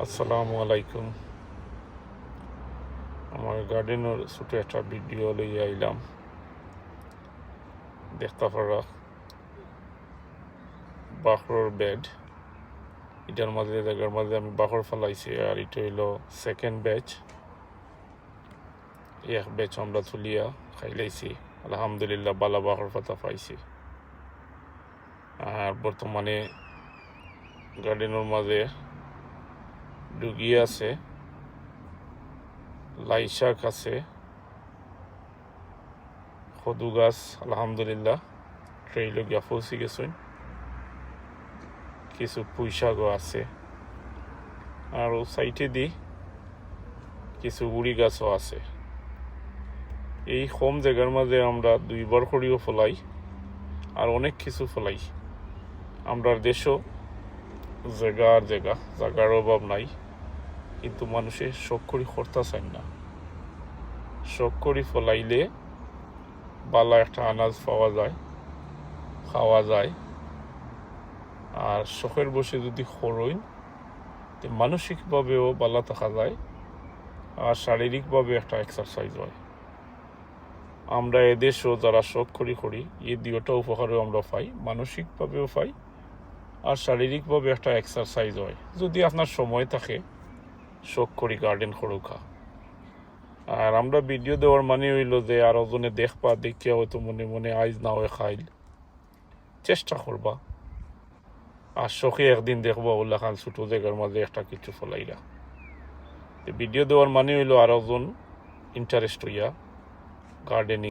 আসসালামু আলাইকুম। আমার গার্ডেনের ছোট একটা ভিডিও লইয়া আইলাম। দেখতে পারা বাখর বেড, এটার মাঝে জায়গার মাঝে আমি বাখর ফেলাইছি, আর এটা হইলো সেকেন্ড ব্যাচ। এক ব্যাচ আমরা তুলিয়া খাইলাইছি, আলহামদুলিল্লাহ বালা বাখর পাতা পাইছি। আর বর্তমানে গার্ডেনের মাঝে ডুগি আছে, লাই শাক আছে, কদু গাছ আলহামদুলিল্লাহ ট্রেইল গিয়া পৌঁছে গেছেন, কিছু পুঁই শাকও আছে, আর ও সাইডে দি কিছু উড়ি গাছও আছে। এই কম জায়গার মাঝে আমরা 2বার করিও ফলাই, আর অনেক কিছু ফলাই। আমরা দেশও জায়গার অভাব নাই, কিন্তু মানুষের শখ করি করতে চায় না। শখ করি ফলাইলে বালা একটা আনাজ পাওয়া যায়, খাওয়া যায়। আর শখের বসে যদি খরইন, মানসিকভাবেও বালা থাকা যায়, আর শারীরিকভাবে একটা এক্সারসাইজ হয়। আমরা এদেশও যারা শখ করি এই দুইটা উপকারও আমরা পাই, মানসিকভাবেও পাই আর শারীরিকভাবে একটা এক্সারসাইজ হয়। যদি আপনার সময় থাকে শখ করি গার্ডেন করুকা। আর আমরা ভিডিও দেওয়ার মানে হইল যে আর ওজনে দেখবা, দেখিয়া হয়তো মনে মনে আইজ না হয় খাইল, চেষ্টা করবা। আর শখে একদিন দেখবা ওলা খান ছোটো জায়গার মাঝে একটা কিছু ফলাইরা। ভিডিও দেওয়ার মানে হইল আর ওজন ইন্টারেস্ট হইয়া গার্ডেনিং